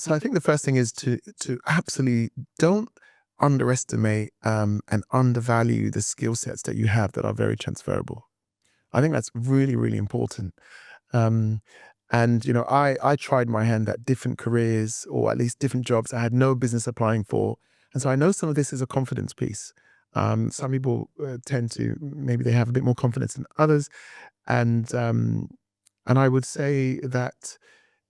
So I think the first thing is to absolutely don't underestimate and undervalue the skill sets that you have that are very transferable. I think that's really, really important. Um, and I tried my hand at different careers, or at least different jobs I had no business applying for, and so I know some of this is a confidence piece. Some people tend to, maybe they have a bit more confidence than others, and I would say that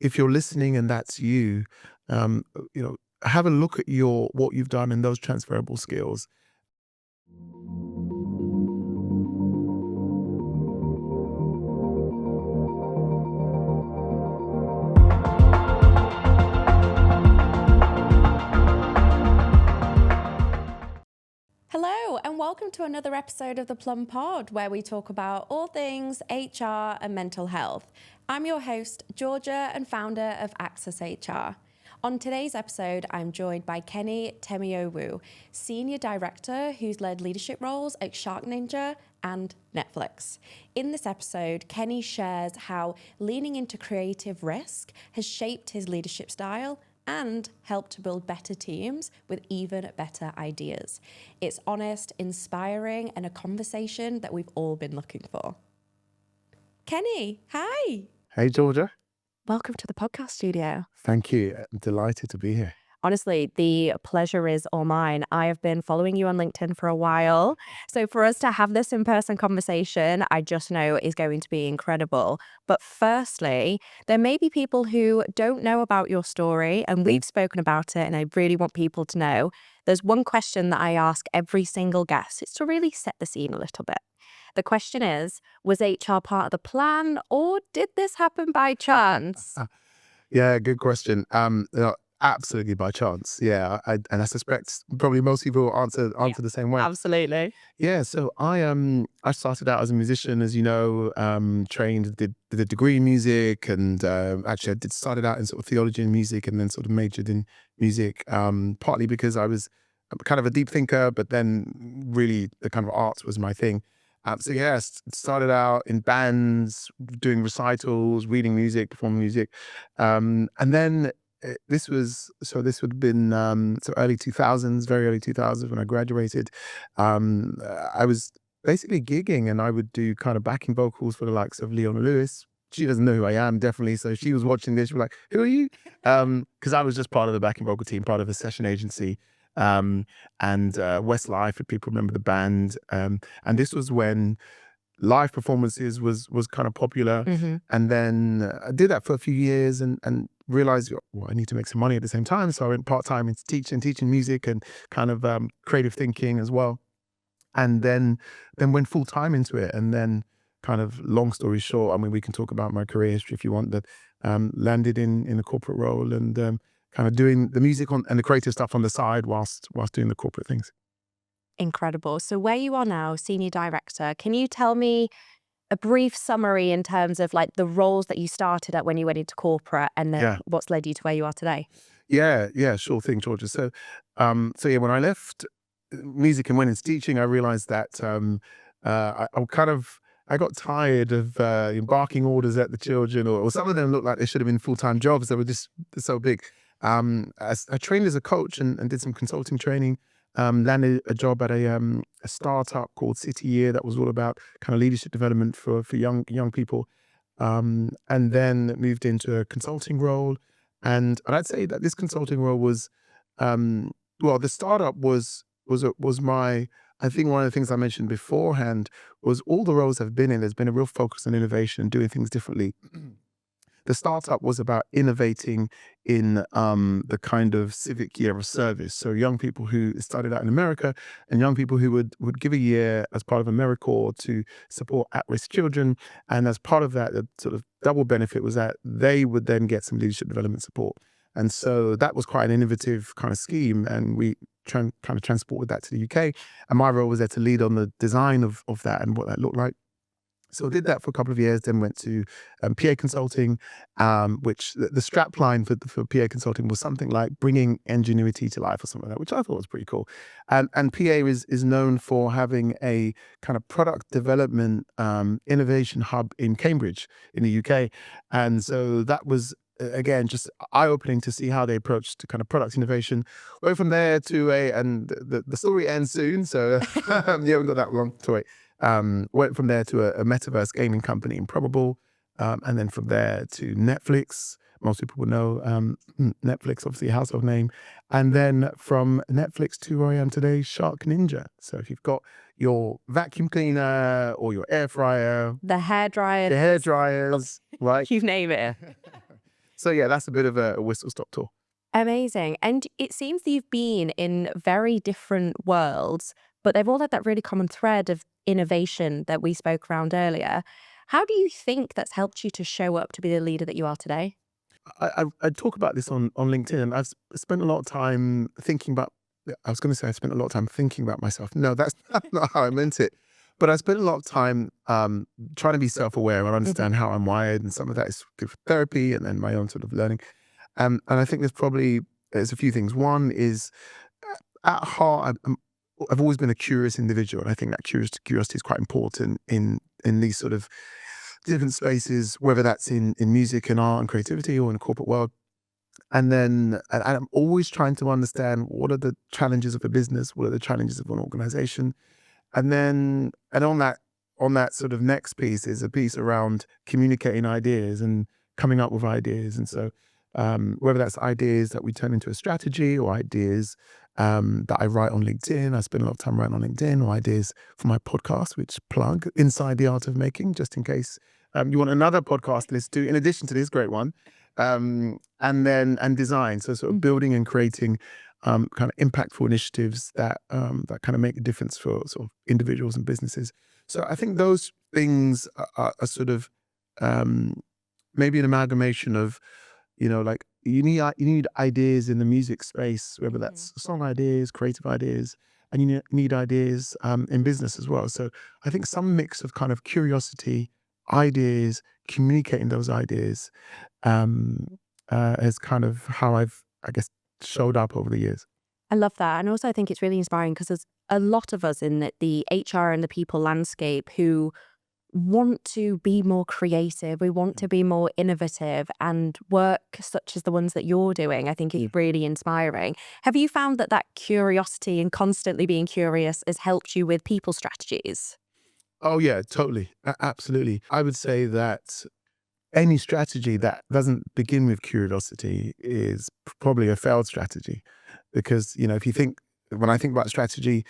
if you're listening and that's you, um, have a look at what you've done and those transferable skills. Hello, and welcome to another episode of the Plum Pod, where we talk about all things HR and mental health. I'm your host, Georgia, and founder of Access HR. On today's episode, I'm joined by Kenny Temowo, Senior Director who's led leadership roles at Shark Ninja and Netflix. In this episode, Kenny shares how leaning into creative risk has shaped his leadership style and help to build better teams with even better ideas. It's honest, inspiring, and a conversation that we've all been looking for. Kenny, hi. Hey, Georgia. Welcome to the podcast studio. Thank you. I'm delighted to be here. Honestly, the pleasure is all mine. I have been following you on LinkedIn for a while. So for us to have this in-person conversation, I just know is going to be incredible. But firstly, there may be people who don't know about your story, and we've spoken about it, and I really want people to know. There's one question that I ask every single guest. It's to really set the scene a little bit. The question is, was HR part of the plan, or did this happen by chance? Yeah, good question. Absolutely by chance. Yeah, and I suspect probably most people will answer the same way. Absolutely. Yeah, so I started out as a musician, as you know, trained, did a degree in music, and actually started out in sort of theology and music, and then sort of majored in music, partly because I was kind of a deep thinker, but then really the kind of arts was my thing. So yeah, started out in bands, doing recitals, reading music, performing music, and then this would have been so early 2000s, very early 2000s when I graduated. I was basically gigging, and I would do kind of backing vocals for the likes of Leona Lewis. She doesn't know who I am, definitely. So she was watching this. She was like, "Who are you?" Because I was just part of the backing vocal team, part of a session agency. And Westlife, if people remember the band. And this was when live performances was kind of popular. Mm-hmm. And then I did that for a few years and realized, well, I need to make some money at the same time. So I went part-time into teaching music and kind of creative thinking as well. And then went full-time into it. And then kind of long story short, I mean, we can talk about my career history if you want, but landed in a corporate role and kind of doing the music and the creative stuff on the side whilst doing the corporate things. Incredible. So where you are now, Senior Director, can you tell me a brief summary in terms of like the roles that you started at when you went into corporate and then what's led you to where you are today? Yeah, sure thing, Georgia. So yeah, when I left music and went into teaching, I realized that I got tired of embarking orders at the children, or some of them looked like they should have been full-time jobs. They were just so big. I trained as a coach and did some consulting training. Landed a job at a startup called City Year that was all about kind of leadership development for young people. And then moved into a consulting role. And I'd say that this consulting role was, the startup was my, I think one of the things I mentioned beforehand was all the roles I've been in, there's been a real focus on innovation, doing things differently. The startup was about innovating in the kind of civic year of service. So young people who started out in America and young people who would give a year as part of AmeriCorps to support at-risk children. And as part of that, the sort of double benefit was that they would then get some leadership development support. And so that was quite an innovative kind of scheme. And we kind of transported that to the UK. And my role was there to lead on the design of that and what that looked like. So I did that for a couple of years, then went to PA consulting, which the strap line for PA consulting was something like bringing ingenuity to life or something like that, which I thought was pretty cool. And PA is known for having a kind of product development innovation hub in Cambridge in the UK. And so that was again, just eye-opening to see how they approached kind of product innovation. Went from there to and the story ends soon, so yeah, we've got that long to wait. Went from there to a metaverse gaming company, Improbable, and then from there to Netflix. Most people would know Netflix, obviously a household name. And then from Netflix to where I am today, Shark Ninja. So if you've got your vacuum cleaner or your air fryer, The hairdryer, the hair dryers, right? you name it. So yeah, that's a bit of a whistle-stop tour. Amazing. And it seems that you've been in very different worlds, but they've all had that really common thread of innovation that we spoke around earlier. How do you think that's helped you to show up to be the leader that you are today? I talk about this on LinkedIn, and I've spent a lot of time thinking about. I was going to say I spent a lot of time thinking about myself. No, that's not how I meant it. But I spent a lot of time trying to be self-aware and understand how I'm wired, and some of that is through therapy and then my own sort of learning. And I think there's a few things. One is at heart, I've always been a curious individual, and I think that curiosity is quite important in these sort of different spaces, whether that's in music and art and creativity or in the corporate world. And then and I'm always trying to understand what are the challenges of a business, what are the challenges of an organization. And then on that sort of next piece is a piece around communicating ideas and coming up with ideas. And so whether that's ideas that we turn into a strategy or ideas that I write on LinkedIn, I spend a lot of time writing on LinkedIn, or ideas for my podcast, which plug Inside the Art of Making, just in case you want another podcast list to, in addition to this great one, and design. So sort of building and creating kind of impactful initiatives that kind of make a difference for sort of individuals and businesses. So I think those things are sort of maybe an amalgamation of, like you need ideas in the music space, whether that's song ideas, creative ideas, and you need ideas in business as well. So I think some mix of kind of curiosity, ideas, communicating those ideas is kind of how I've, I guess, showed up over the years. I love that. And also, I think it's really inspiring because there's a lot of us in the HR and the people landscape who want to be more creative. We want to be more innovative, and work such as the ones that you're doing, I think is really inspiring. Have you found that curiosity and constantly being curious has helped you with people strategies? Oh yeah, totally. Absolutely. I would say that any strategy that doesn't begin with curiosity is probably a failed strategy, because if you think, when I think about strategy,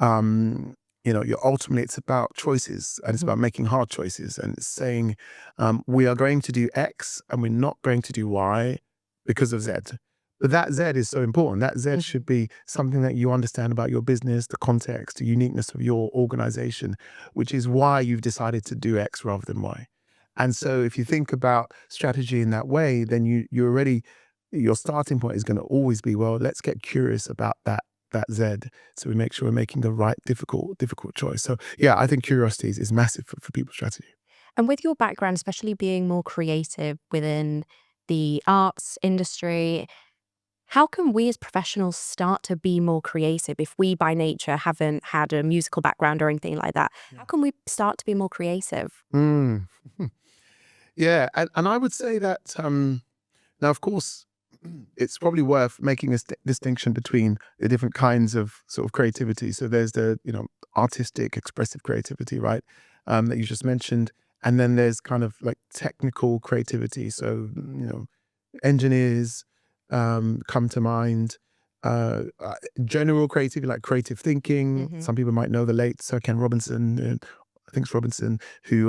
ultimately it's about choices, and it's about making hard choices, and it's saying we are going to do X and we're not going to do Y because of Z. But that Z is so important. That Z should be something that you understand about your business, the context, the uniqueness of your organization, which is why you've decided to do X rather than Y. And so if you think about strategy in that way, then your starting point is going to always be, well, let's get curious about that Z, so we make sure we're making the right difficult choice. So yeah, I think curiosity is massive for people's strategy. And with your background, especially being more creative within the arts industry, how can we as professionals start to be more creative if we by nature haven't had a musical background or anything like that? How can we start to be more creative? Yeah, and I would say that now, of course, it's probably worth making a distinction between the different kinds of sort of creativity. So there's the artistic, expressive creativity, right, that you just mentioned, and then there's kind of like technical creativity. So engineers come to mind. General creativity, like creative thinking. Some people might know the late Sir Ken Robinson. I think it's Robinson, who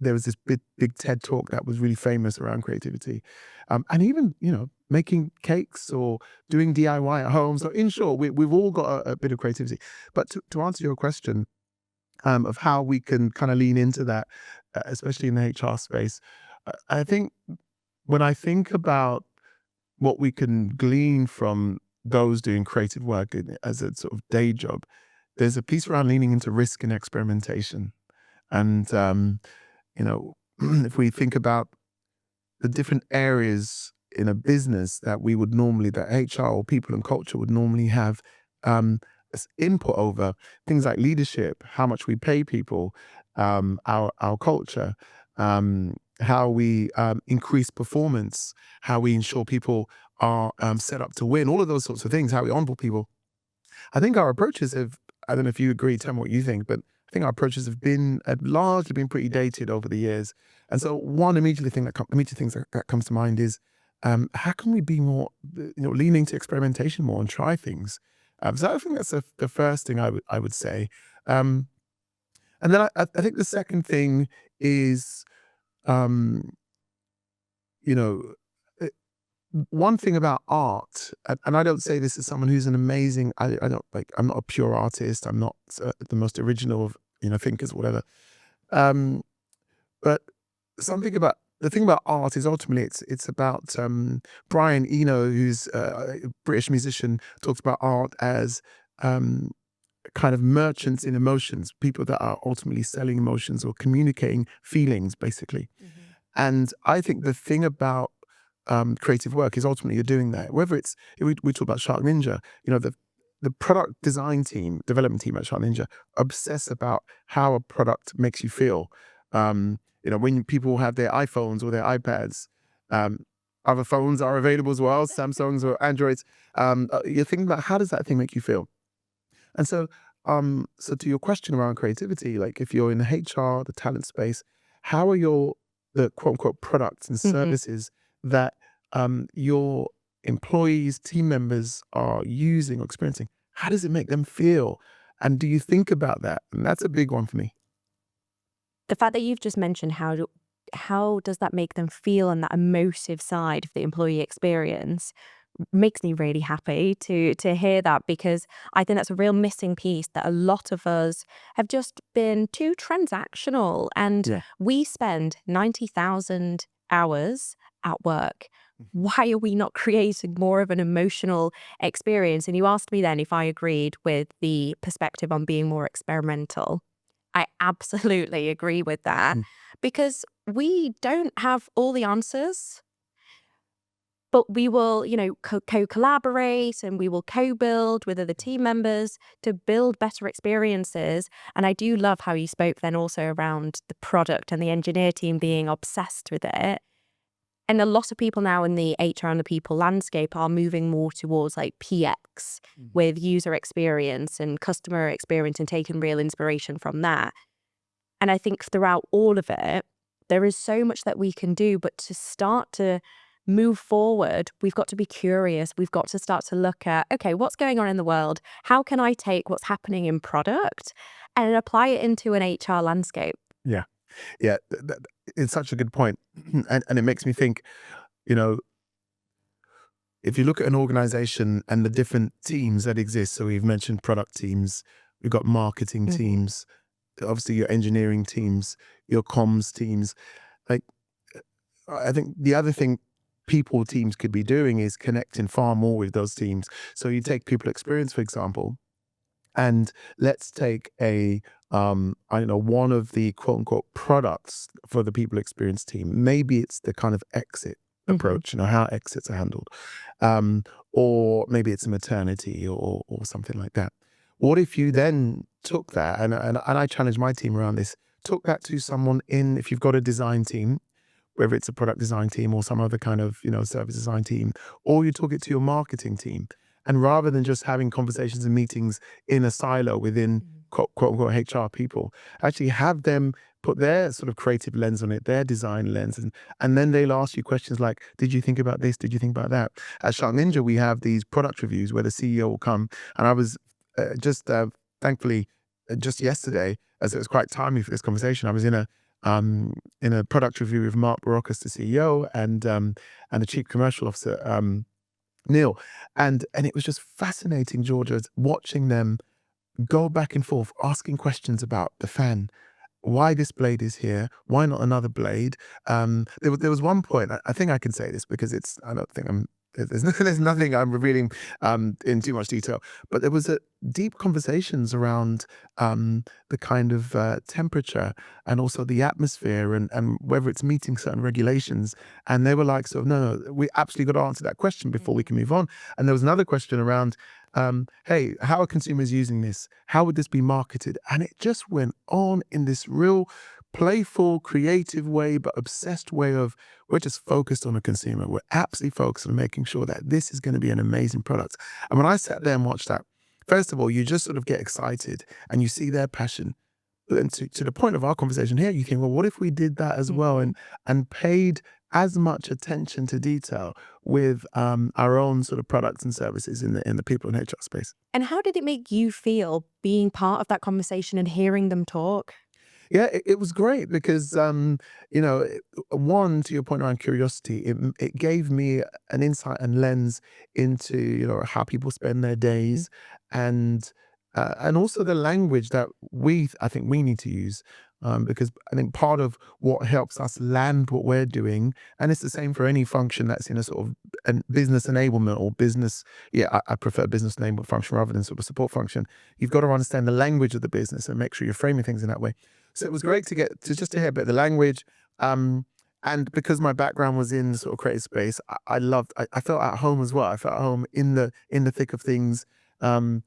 there was this big TED talk that was really famous around creativity, and even making cakes or doing DIY at home. So in short, we've all got a bit of creativity. But to answer your question of how we can kind of lean into that, especially in the HR space, I think when I think about what we can glean from those doing creative work as a sort of day job, there's a piece around leaning into risk and experimentation. And, if we think about the different areas in a business that HR or people and culture would normally have input over, things like leadership, how much we pay people, our culture, how we increase performance, how we ensure people are set up to win, all of those sorts of things, how we onboard people. I think our approaches have, I don't know if you agree, tell me what you think, but I think our approaches have largely been pretty dated over the years. And so one immediate thing that comes to mind is, how can we be more, leaning to experimentation more and try things? So I think that's the first thing I would say. And then I think the second thing is, um, you know, one thing about art, and I don't say this as someone who's an amazing, I don't like, I'm not a pure artist. I'm not the most original of, thinkers or whatever. But the thing about art is ultimately it's about, Brian Eno, who's a British musician, talks about art as, kind of merchants in emotions, people that are ultimately selling emotions or communicating feelings, basically. And I think the thing about creative work is ultimately you're doing that. Whether it's, we talk about Shark Ninja, the product development team at Shark Ninja obsess about how a product makes you feel. When people have their iPhones or their iPads, other phones are available as well, Samsungs or Androids. You're thinking about, how does that thing make you feel? And so to your question around creativity, like if you're in the HR, the talent space, how are the quote unquote products and services that your employees, team members are using or experiencing? How does it make them feel? And do you think about that? And that's a big one for me. The fact that you've just mentioned how does that make them feel, and that emotive side of the employee experience makes me really happy to hear that, because I think that's a real missing piece that a lot of us have just been too transactional, and Yeah. we spend 90,000 hours at work. Why are we not creating more of an emotional experience? And you asked me then if I agreed with the perspective on being more experimental. I absolutely agree with that, because we don't have all the answers, but we will, co-collaborate, and we will co-build with other team members to build better experiences. And I do love how you spoke then also around the product and the engineer team being obsessed with it. And a lot of people now in the HR and the people landscape are moving more towards like PX with user experience and customer experience, and taking real inspiration from that. And I think throughout all of it, there is so much that we can do, but to start to move forward, we've got to be curious. We've got to start to look at, okay, what's going on in the world? How can I take what's happening in product and apply it into an HR landscape? Yeah. Yeah. It's such a good point. And it makes me think, if you look at an organization and the different teams that exist, so we've mentioned product teams, we've got marketing teams, obviously your engineering teams, your comms teams. Like, I think the other thing people teams could be doing is connecting far more with those teams. So you take people experience, for example, and let's take one of the quote unquote products for the people experience team. Maybe it's the kind of exit approach, how exits are handled. Or maybe it's a maternity or something like that. What if you then took that, and I challenge my team around this, took that to someone if you've got a design team, whether it's a product design team or some other kind of, service design team, or you took it to your marketing team. And rather than just having conversations and meetings in a silo within quote unquote HR people, actually have them put their sort of creative lens on it, their design lens. And then they'll ask you questions like, did you think about this? Did you think about that? At Shark Ninja, we have these product reviews where the CEO will come. And I was thankfully, just yesterday, as it was quite timely for this conversation, I was in a product review with Mark Barocas, the CEO, and the Chief Commercial Officer, Neil. And it was just fascinating, Georgia, watching them go back and forth, asking questions about the fan. Why this blade is here? Why not another blade? There was one point, I think I can say this because there's nothing I'm revealing in too much detail, but there was deep conversations around the kind of temperature and also the atmosphere and whether it's meeting certain regulations. And they were like, so no, we absolutely got to answer that question before we can move on. And there was another question around, hey, how are consumers using this? How would this be marketed? And it just went on in this real playful, creative way, but obsessed way of we're just focused on the consumer. We're absolutely focused on making sure that this is going to be an amazing product. And when I sat there and watched that, first of all, you just sort of get excited and you see their passion. And to the point of our conversation here, you think, well, what if we did that as well and paid as much attention to detail with our own sort of products and services in the people in HR space? And how did it make you feel being part of that conversation and hearing them talk? Yeah, it was great because, one, to your point around curiosity, it gave me an insight and lens into, how people spend their days and also the language that I think we need to use. Because I think part of what helps us land what we're doing, and it's the same for any function that's in a sort of business enablement or business, I prefer business enablement function rather than sort of support function. You've got to understand the language of the business and make sure you're framing things in that way. So it was great to get to just to hear a bit of the language. And because my background was in the sort of creative space, I felt at home as well. I felt at home in the thick of things. And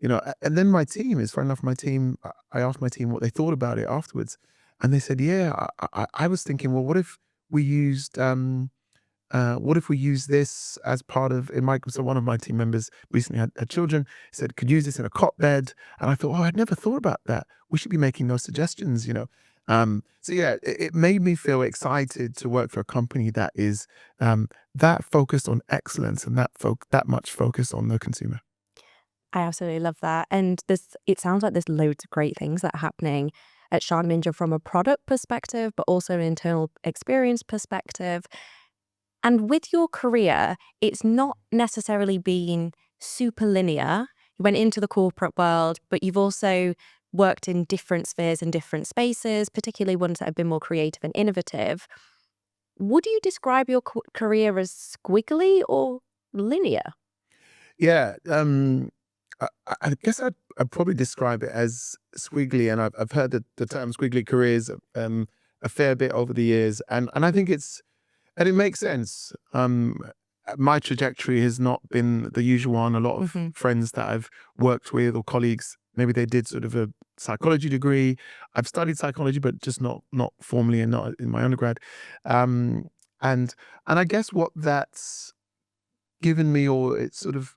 then my team is friend enough. My team, I asked my team what they thought about it afterwards, and they said, "Yeah, I was thinking, well, what if we used this as part of in my so one of my team members recently had children, said could use this in a cot bed, and I thought, oh, I'd never thought about that. We should be making those suggestions. So yeah, it made me feel excited to work for a company that is that focused on excellence and that much focused on the consumer. I absolutely love that. And it sounds like there's loads of great things that are happening at Sharn Ninja from a product perspective, but also an internal experience perspective. And with your career, it's not necessarily been super linear. You went into the corporate world, but you've also worked in different spheres and different spaces, particularly ones that have been more creative and innovative. Would you describe your career as squiggly or linear? Yeah, I guess I'd probably describe it as squiggly, and I've heard the term squiggly careers a fair bit over the years, and I think it makes sense. My trajectory has not been the usual one. A lot of friends that I've worked with or colleagues, maybe they did sort of a psychology degree. I've studied psychology, but just not formally and not in my undergrad. And I guess what that's given me, or it sort of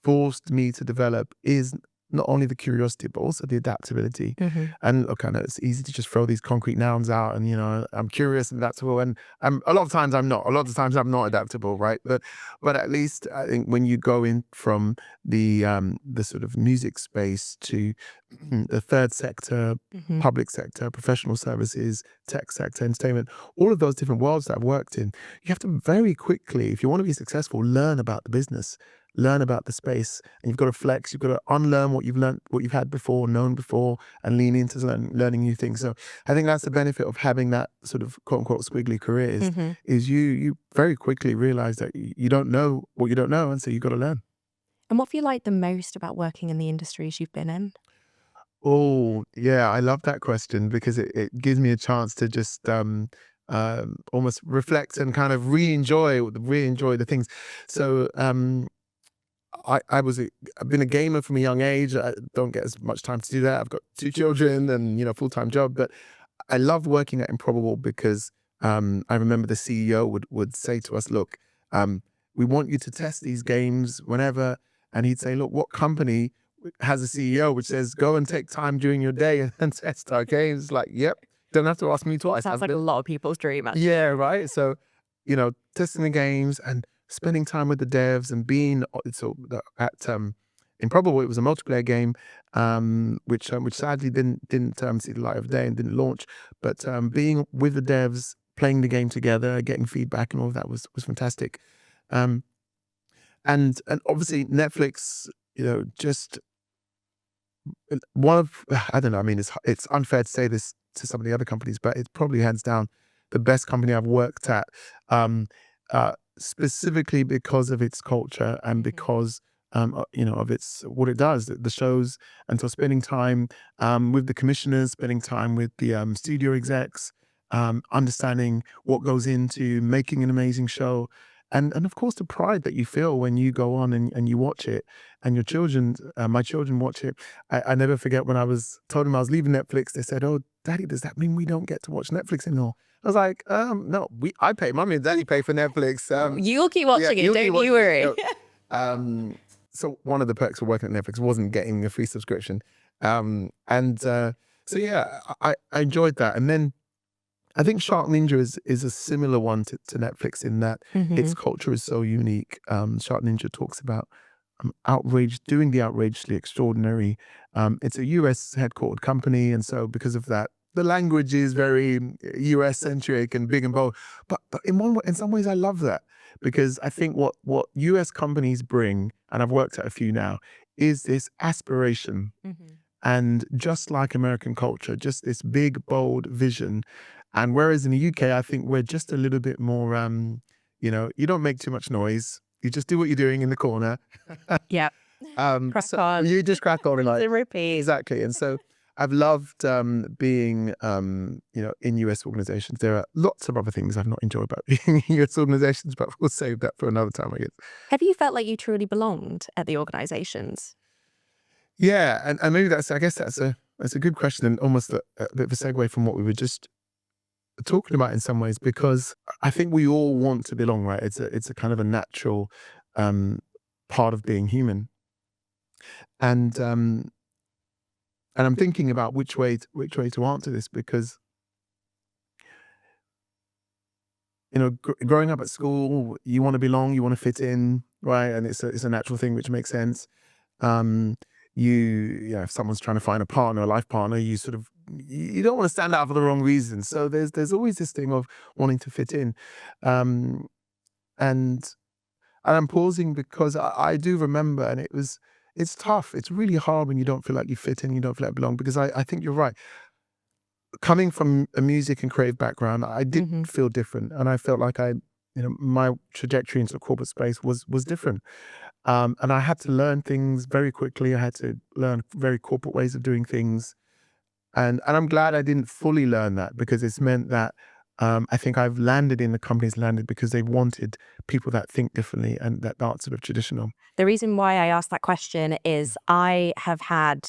forced me to develop, is not only the curiosity but also the adaptability. And look, I know it's easy to just throw these concrete nouns out and I'm curious and adaptable, and a lot of times I'm not. A lot of times I'm not adaptable, right? But at least I think when you go in from the sort of music space to the third sector, public sector, professional services, tech sector, entertainment, all of those different worlds that I've worked in, you have to very quickly, if you want to be successful, learn about the business, learn about the space, and you've got to flex. You've got to unlearn what you've learned, what you've had before, known before, and lean into learning new things. So I think that's the benefit of having that sort of quote unquote squiggly career is you very quickly realize that you don't know what you don't know, and so you've got to learn. And what have you liked the most about working in the industries you've been in? Oh yeah, I love that question because it gives me a chance to just almost reflect and kind of re-enjoy the things. So I've been a gamer from a young age. I don't get as much time to do that. I've got 2 children and full-time job, but I love working at Improbable because I remember the CEO would say to us, look, we want you to test these games whenever, and he'd say, look, what company has a CEO which says go and take time during your day and test our games? Like, yep, don't have to ask me twice. Sounds like a lot of people's dream, actually. Yeah, right. So, testing the games and spending time with the devs and being at Improbable, it was a multiplayer game, which sadly didn't see the light of day and didn't launch. But being with the devs, playing the game together, getting feedback and all of that was fantastic. And obviously Netflix, just one of, I don't know. I mean, it's unfair to say this to some of the other companies, but it's probably hands down the best company I've worked at. Specifically because of its culture and because of its what it does, the shows, and so spending time with the commissioners, spending time with the studio execs, understanding what goes into making an amazing show, and of course the pride that you feel when you go on and you watch it, and your children, my children watch it. I never forget when I told them I was leaving Netflix. They said, "Oh, Daddy, does that mean we don't get to watch Netflix anymore?" I was like, "No, I pay. Mommy and Daddy pay for Netflix. You'll keep watching it, you'll don't keep you watching worry." it." So one of the perks of working at Netflix wasn't getting a free subscription, so yeah, I enjoyed that. And then I think Shark Ninja is a similar one to Netflix in that its culture is so unique. Shark Ninja talks about doing the outrageously extraordinary. It's a US headquartered company, and so because of that, the language is very US centric and big and bold. But in some ways, I love that, because I think what US companies bring, and I've worked at a few now, is this aspiration. And just like American culture, just this big, bold vision. And whereas in the UK, I think we're just a little bit more, you don't make too much noise. You just do what you're doing in the corner. Yeah. Crack So on. you just crack on and like, To repeat. exactly. And so I've loved being, in US organizations. There are lots of other things I've not enjoyed about being in US organizations, but we'll save that for another time, I guess. Have you felt like you truly belonged at the organizations? Yeah, and maybe that's a good question, and almost a bit of a segue from what we were just talking about in some ways, because I think we all want to belong, right? It's a kind of a natural part of being human, and I'm thinking about which way to answer this, because growing up at school, you want to belong, you want to fit in, right? And it's a natural thing, which makes sense. If someone's trying to find a life partner, you don't want to stand out for the wrong reasons. So there's always this thing of wanting to fit in. And I'm pausing because I do remember, and it's tough. It's really hard when you don't feel like you fit in, you don't feel like you belong, because I think you're right. Coming from a music and creative background, I did feel different, and I felt like my trajectory into the corporate space was different. And I had to learn things very quickly. I had to learn very corporate ways of doing things. And I'm glad I didn't fully learn that, because it's meant that I think I've landed in the companies because they wanted people that think differently and that aren't sort of traditional. The reason why I asked that question is I have had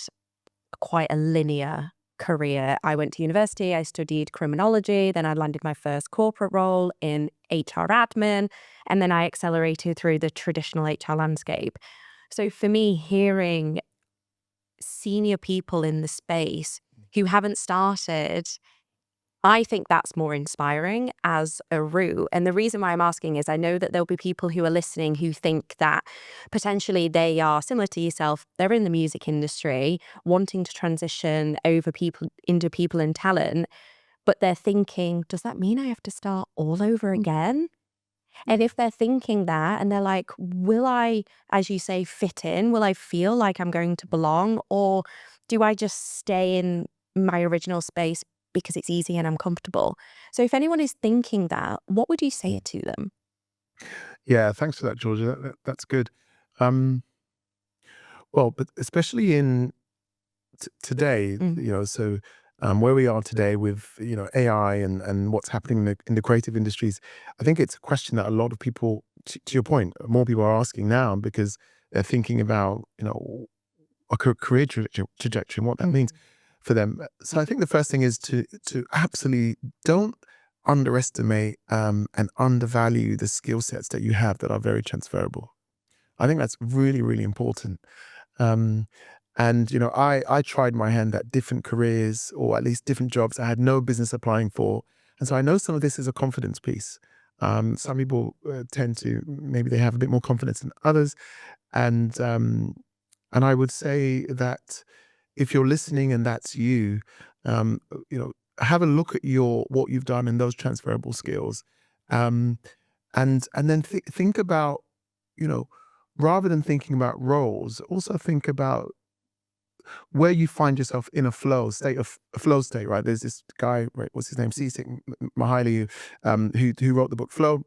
quite a linear career. I went to university, I studied criminology, then I landed my first corporate role in HR admin, and then I accelerated through the traditional HR landscape. So for me, hearing senior people in the space who haven't started, I think that's more inspiring as a route. And the reason why I'm asking is I know that there'll be people who are listening who think that potentially they are similar to yourself. They're in the music industry, wanting to transition into people and talent, but they're thinking, does that mean I have to start all over again? And if they're thinking that and they're like, will I, as you say, fit in? Will I feel like I'm going to belong? Or do I just stay in my original space because it's easy and I'm comfortable? So if anyone is thinking that, what would you say to them? Yeah, thanks for that, Georgia. That's good. Well, but especially in today, so where we are today with AI and what's happening in the creative industries, I think it's a question that a lot of people, to your point, more people are asking now, because they're thinking about a career trajectory and what that means for them. So I think the first thing is to absolutely don't underestimate and undervalue the skill sets that you have that are very transferable. I think that's really, really important. And I tried my hand at different careers, or at least different jobs I had no business applying for. And so I know some of this is a confidence piece. Some people tend to, maybe they have a bit more confidence than others. And I would say that if you're listening and that's you, have a look at what you've done and those transferable skills, and then think about, rather than thinking about roles, also think about where you find yourself in a flow state, right? There's this guy, right, what's his name, Mihaly, who wrote the book Flow.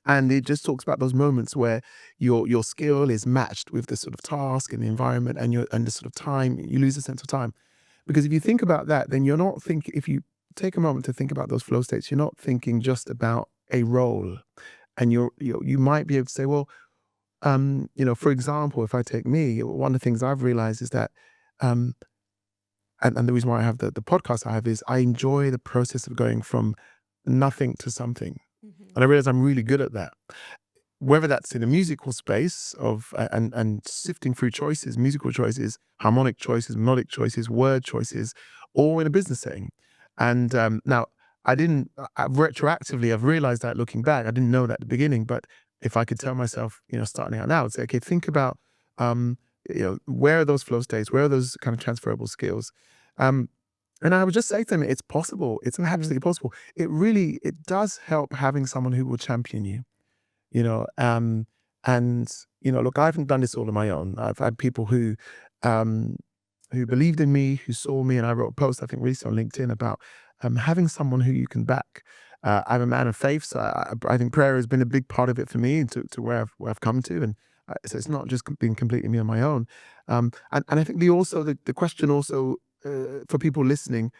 And it just talks about those moments where your skill is matched with the sort of task and the environment and the sort of time. You lose a sense of time. Because if you think about that, then you're not thinking, if you take a moment to think about those flow states, you're not thinking just about a role. And you might be able to say, well, for example, if I take me, one of the things I've realized is that, and the reason why I have the podcast I have is I enjoy the process of going from nothing to something. And I realize I'm really good at that. Whether that's in a musical space of and sifting through choices, musical choices, harmonic choices, melodic choices, word choices, or in a business setting. And now retroactively, I've realized that looking back, I didn't know that at the beginning, but if I could tell myself, starting out now, I'd say, okay, think about, where are those flow states? Where are those kind of transferable skills? And I would just say to them, it's possible. It's absolutely possible. It does help having someone who will champion you. And look, I haven't done this all on my own. I've had people who believed in me, who saw me, and I wrote a post, I think recently on LinkedIn about having someone who you can back. I'm a man of faith, so I think prayer has been a big part of it for me to where I've come to, and so it's not just being completely me on my own. And I think the question also for people listening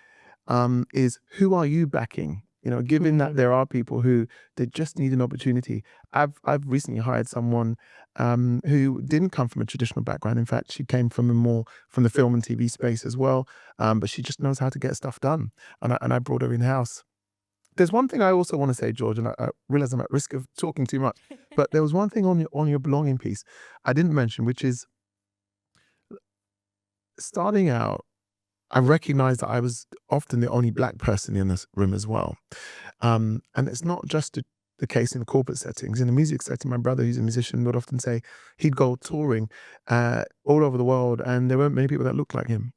is, who are you backing? Given that there are people who they just need an opportunity. I've recently hired someone who didn't come from a traditional background. In fact, she came from the film and TV space as well. But she just knows how to get stuff done, and I brought her in house. There's one thing I also want to say, George, and I realize I'm at risk of talking too much, but there was one thing on your belonging piece I didn't mention, which is starting out. I recognized that I was often the only black person in this room as well. And it's not just the case in corporate settings. In the music setting, my brother, who's a musician, would often say he'd go touring all over the world, and there weren't many people that looked like him.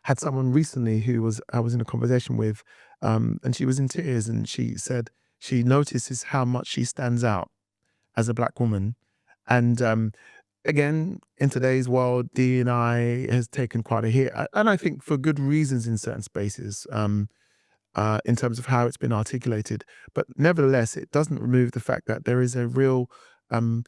Had someone recently who I was in a conversation with, and she was in tears, and she said she notices how much she stands out as a black woman. And again, in today's world, D&I has taken quite a hit, and I think for good reasons in certain spaces, in terms of how it's been articulated. But nevertheless, it doesn't remove the fact that there is a real um,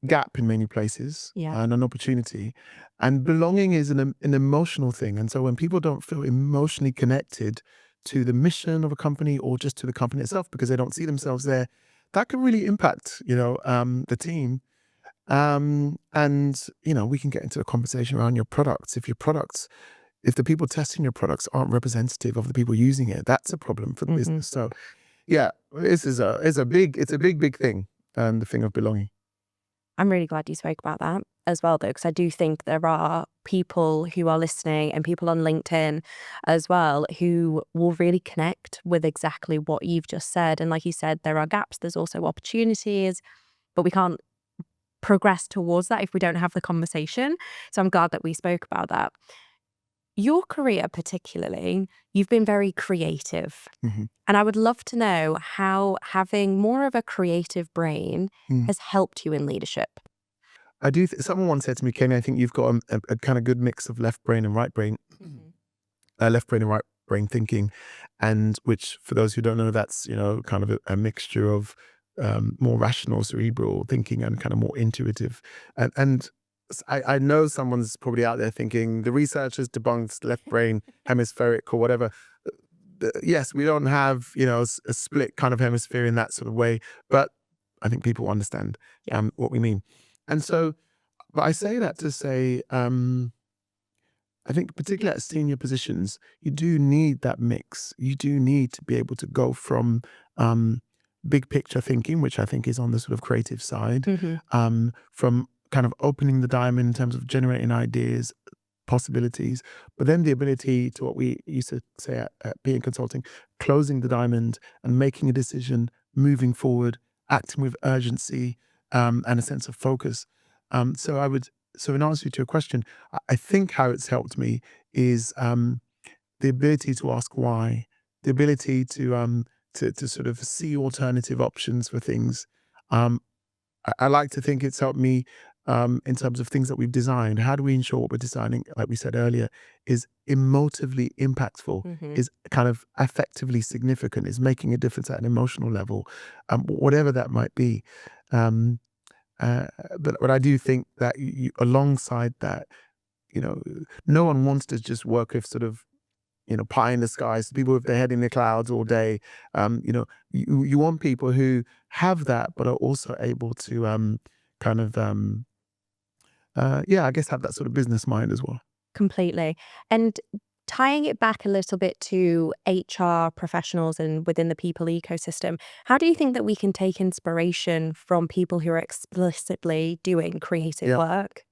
gap in many places, and an opportunity. And belonging is an emotional thing. And so when people don't feel emotionally connected to the mission of a company or just to the company itself because they don't see themselves there, that can really impact, the team. And we can get into a conversation around your products. If the people testing your products aren't representative of the people using it, that's a problem for the business. So yeah, it's a big thing, the thing of belonging. I'm really glad you spoke about that as well, though, because I do think there are people who are listening and people on LinkedIn as well who will really connect with exactly what you've just said. And like you said, there are gaps, there's also opportunities, but we can't progress towards that if we don't have the conversation. So I'm glad that we spoke about that. Your career particularly, you've been very creative. And I would love to know how having more of a creative brain has helped you in leadership. I do. Someone once said to me, Kenny, I think you've got a kind of good mix of left brain and right brain, left brain and right brain thinking, and which, for those who don't know, that's kind of a mixture of more rational, cerebral thinking and kind of more intuitive. And I know someone's probably out there thinking the researchers debunked left brain hemispheric or whatever. Yes, we don't have a split kind of hemisphere in that sort of way, but I think people understand what we mean. And so, but I say that to say, I think particularly at senior positions, you do need that mix. You do need to be able to go from big picture thinking, which I think is on the sort of creative side, from kind of opening the diamond in terms of generating ideas, possibilities, but then the ability to, what we used to say at Being Consulting, closing the diamond and making a decision, moving forward, acting with urgency, and a sense of focus. So in answer to your question, I think how it's helped me is the ability to ask why, the ability to sort of see alternative options for things. I like to think it's helped me in terms of things that we've designed. How do we ensure what we're designing, like we said earlier, is emotively impactful, is kind of affectively significant, is making a difference at an emotional level, whatever that might be. But I do think that alongside that, no one wants to just work with sort of pie in the skies, people with their head in the clouds all day. You want people who have that, but are also able to kind of, I guess have that sort of business mind as well. Completely. And tying it back a little bit to HR professionals and within the people ecosystem, how do you think that we can take inspiration from people who are explicitly doing creative Yeah. work?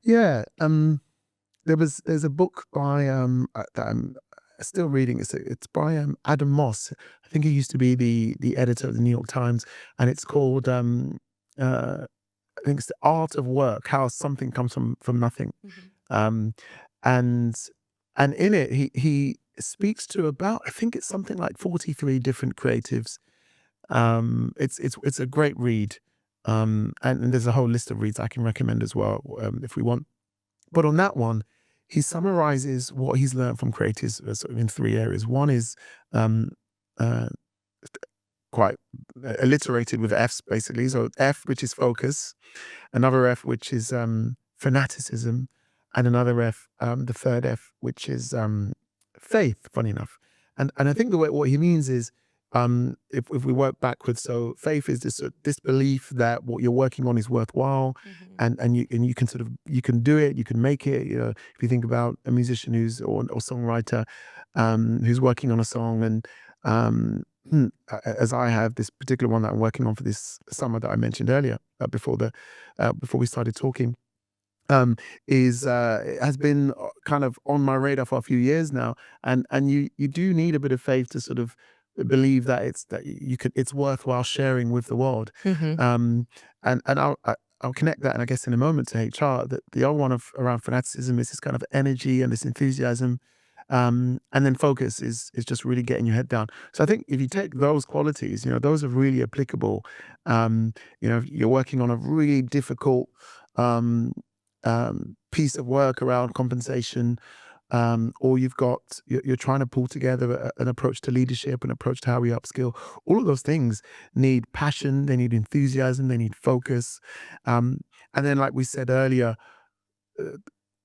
Yeah. There's a book by that I'm still reading. It's by Adam Moss. I think he used to be the editor of the New York Times, and it's called I think it's The Art of Work: How Something Comes from Nothing. Um, and and in it he speaks to about, I think it's something like 43 different creatives. It's a great read. And there's a whole list of reads I can recommend as well, if we want. But on that one, he summarizes what he's learned from creatives sort of in 3 areas. One is um, uh, quite alliterated with F's, basically. So F, which is focus, another F, which is fanaticism, and another F, the third F, which is faith, funny enough. And I think what he means is, if we work backwards, so faith is this belief that what you're working on is worthwhile, and you can you can do it, you can make it. If you think about a musician or songwriter who's working on a song, and as I have this particular one that I'm working on for this summer that I mentioned earlier, before we started talking, has been kind of on my radar for a few years now, and you do need a bit of faith to sort of believe that it's worthwhile sharing with the world. And I'll connect that, and I guess in a moment, to HR. That the other one around fanaticism is this kind of energy and this enthusiasm. And then focus is just really getting your head down. So I think if you take those qualities, those are really applicable. If you're working on a really difficult piece of work around compensation, or you're trying to pull together an approach to leadership, an approach to how we upskill. All of those things need passion, they need enthusiasm, they need focus. And then, like we said earlier,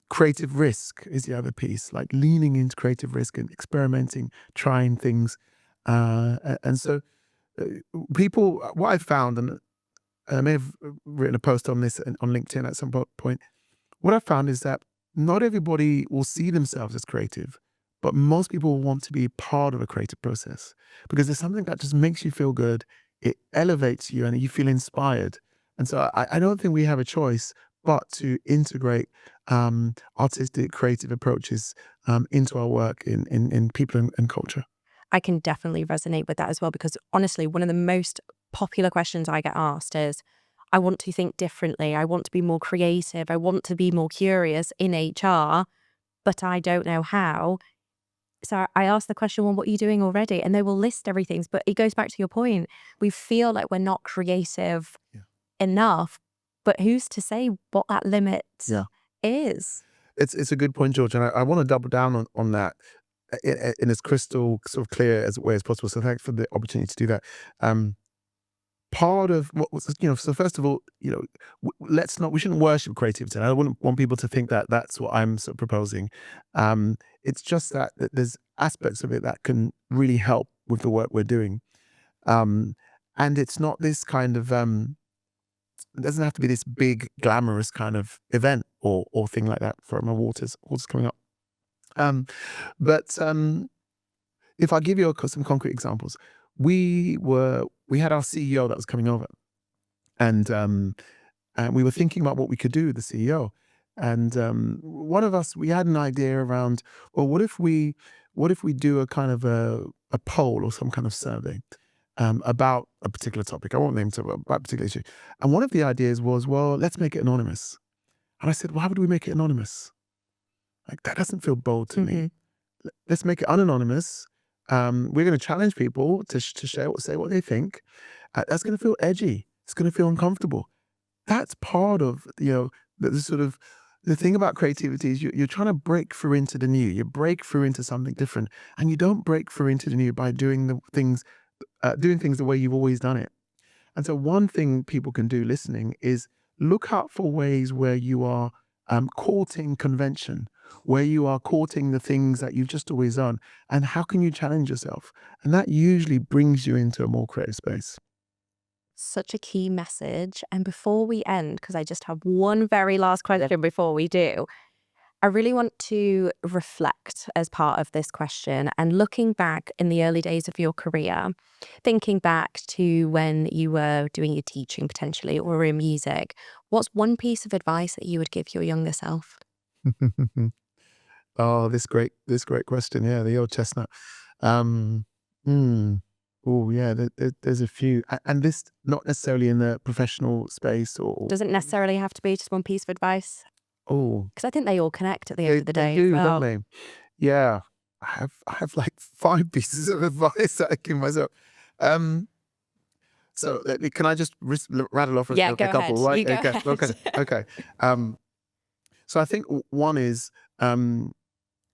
creative risk is the other piece, like leaning into creative risk and experimenting, trying things. And so what I've found, and I may have written a post on this on LinkedIn at some point, what I've found is that not everybody will see themselves as creative, but most people want to be part of a creative process because there's something that just makes you feel good. It elevates you and you feel inspired. And so I don't think we have a choice but to integrate artistic, creative approaches into our work in people and culture. I can definitely resonate with that as well, because honestly, one of the most popular questions I get asked is, I want to think differently. I want to be more creative. I want to be more curious in HR, but I don't know how. So I ask the question, well, what are you doing already? And they will list everything. But it goes back to your point. We feel like we're not creative enough, but who's to say what that limit is? It's a good point, George, and I want to double down on that in as crystal sort of clear as way as possible. So thanks for the opportunity to do that. Part of what was, so first of all, we shouldn't worship creativity. I wouldn't want people to think that that's what I'm sort of proposing. It's just that there's aspects of it that can really help with the work we're doing. And it's not this kind of, it doesn't have to be this big glamorous kind of event or thing like that. For my water's coming up. But if I give you some concrete examples, we had our CEO that was coming over, and we were thinking about what we could do with the CEO. And one of us, we had an idea around, well, what if we do a kind of a poll or some kind of survey about a particular topic. I won't name it, about a particular issue. And one of the ideas was, well, let's make it anonymous. And I said, well, how would we make it anonymous? Like, that doesn't feel bold to me. Let's make it unanonymous. We're going to challenge people to say what they think. That's going to feel edgy. It's going to feel uncomfortable. That's part of the sort of the thing about creativity is you're trying to break through into the new. You break through into something different, and you don't break through into the new by doing things the way you've always done it. And so one thing people can do listening is look out for ways where you are courting convention, where you are courting the things that you've just always done, and how can you challenge yourself? And that usually brings you into a more creative space. Such a key message. And before we end, because I just have one very last question before we do, I really want to reflect as part of this question and looking back in the early days of your career, thinking back to when you were doing your teaching potentially or in music, what's one piece of advice that you would give your younger self? Oh, this great question. Yeah, the old chestnut. Um, hmm. Oh, yeah. There's a few, and this not necessarily in the professional space or. Doesn't necessarily have to be just one piece of advice, Oh, because I think they all connect at the end of the they day. do, as well. don't they? Yeah, I have like 5 pieces of advice that I give myself. Um, so can I just rattle off Yeah, a go couple? ahead. Right? You go Okay. ahead. Okay. Okay. So I think one is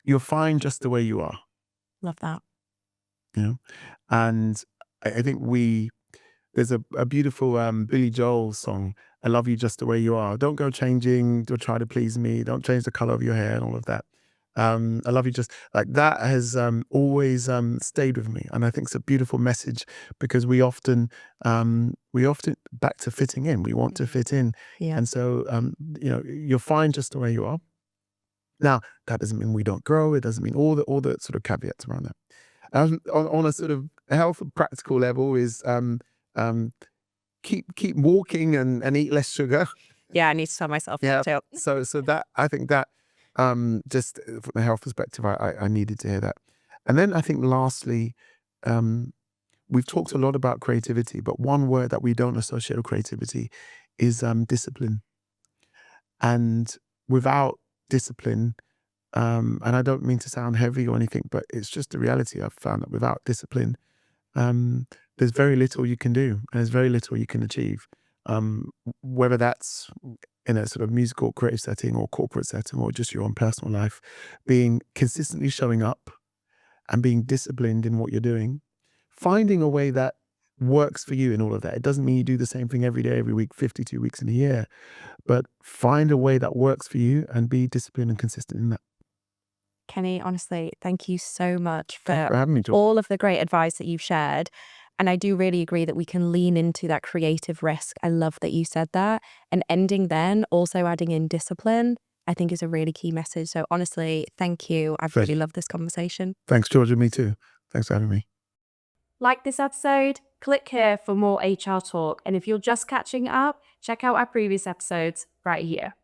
you're fine just the way you are. Love that. You know, and I think there's a beautiful Billy Joel song, "I love you just the way you are. Don't go changing or try to please me. Don't change the color of your hair and all of that. I love you just like that." Has always stayed with me, and I think it's a beautiful message because we often back to fitting in. We want to fit in, Yeah. and so you're fine just the way you are. Now that doesn't mean we don't grow. It doesn't mean all the sort of caveats around that. On a sort of health and practical level is um, keep walking and eat less sugar. Yeah, I need to tell myself Yeah. that too. So that I think that just from a health perspective, I needed to hear that. And then I think lastly, we've talked a lot about creativity, but one word that we don't associate with creativity is discipline. And without discipline, and I don't mean to sound heavy or anything, but it's just the reality. I've found that without discipline, there's very little you can do, and there's very little you can achieve. Whether that's in a sort of musical creative setting or corporate setting or just your own personal life, being consistently showing up and being disciplined in what you're doing, finding a way that works for you in all of that. It doesn't mean you do the same thing every day, every week, 52 weeks in a year, but find a way that works for you and be disciplined and consistent in that. Kenny, honestly, thank you so much Thanks for for having me, George. all of the great advice that you've shared. And I do really agree that we can lean into that creative risk. I love that you said that. And ending then, also adding in discipline, I think is a really key message. So honestly, thank you. I've Thank really loved this conversation. Thanks, George, and me too. Thanks for having me. Like this episode? Click here for more HR talk. And if you're just catching up, check out our previous episodes right here.